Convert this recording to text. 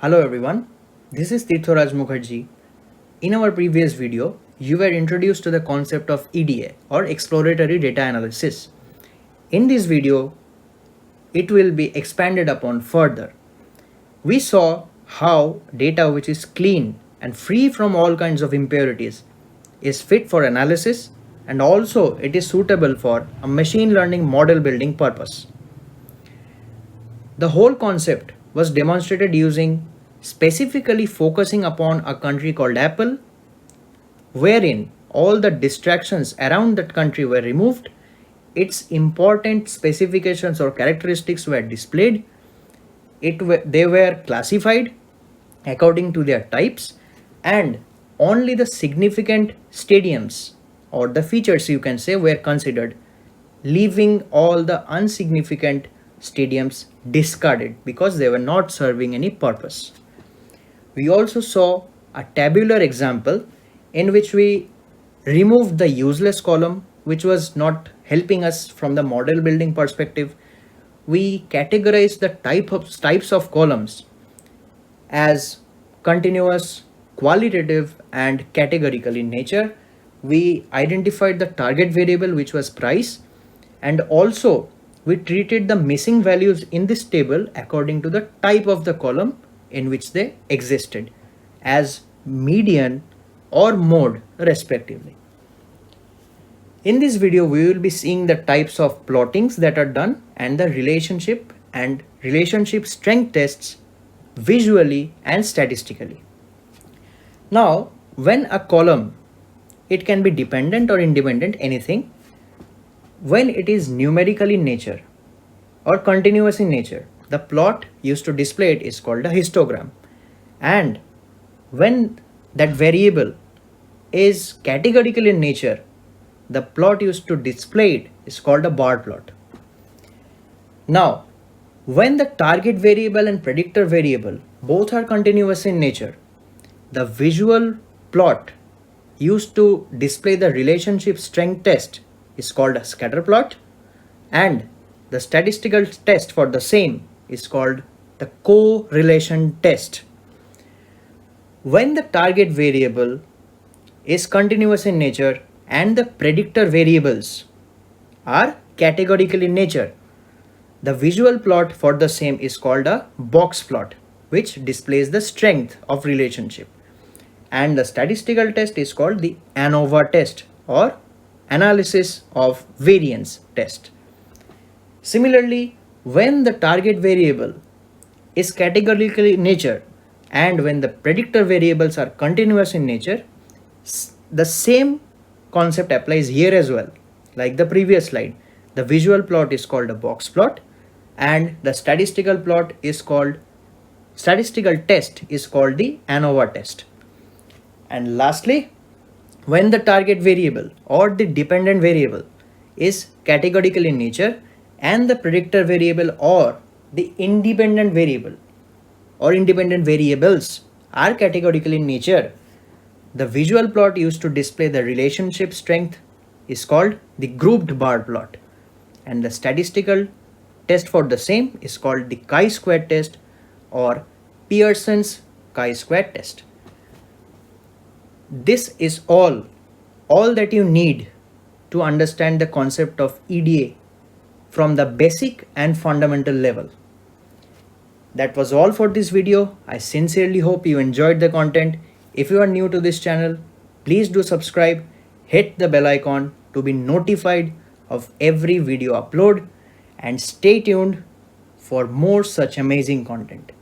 Hello everyone, this is Tirthoraj Mukherjee. In our previous video, you were introduced to the concept of EDA or exploratory data analysis. In this video, it will be expanded upon further. We saw how data which is clean and free from all kinds of impurities is fit for analysis, and also it is suitable for a machine learning model building purpose. The whole concept was demonstrated using specifically focusing upon a country called Apple, wherein all the distractions around that country were removed, its important specifications or characteristics were displayed, they were classified according to their types, and only the significant stadiums or the features you can say were considered, leaving all the insignificant stadiums discarded because they were not serving any purpose. We also saw a tabular example in which we removed the useless column which was not helping us from the model building perspective. We categorized the types of columns as continuous, qualitative, and categorical in nature. We identified the target variable which was price, and also we treated the missing values in this table according to the type of the column in which they existed as median or mode respectively. In this video, we will be seeing the types of plottings that are done and the relationship and relationship strength tests visually and statistically. Now, when a column, it can be dependent or independent, anything, when it is numerical in nature or continuous in nature, the plot used to display it is called a histogram. And when that variable is categorical in nature, the plot used to display it is called a bar plot. Now, when the target variable and predictor variable both are continuous in nature, the visual plot used to display the relationship strength test is called a scatter plot, and the statistical test for the same is called the correlation test. When the target variable is continuous in nature and the predictor variables are categorical in nature, the visual plot for the same is called a box plot, which displays the strength of relationship. And the statistical test is called the ANOVA test or analysis of variance test. Similarly, when the target variable is categorical in nature and when the predictor variables are continuous in nature, the same concept applies here as well. Like the previous slide, the visual plot is called a box plot and the statistical test is called the ANOVA test. And lastly, when the target variable or the dependent variable is categorical in nature and the predictor variable or the independent variable or independent variables are categorical in nature, the visual plot used to display the relationship strength is called the grouped bar plot, and the statistical test for the same is called the chi-square test or Pearson's chi-square test. This is all that you need to understand the concept of EDA from the basic and fundamental level. That was all for this video. I sincerely hope you enjoyed the content. If you are new to this channel, please do subscribe, hit the bell icon to be notified of every video upload, and stay tuned for more such amazing content.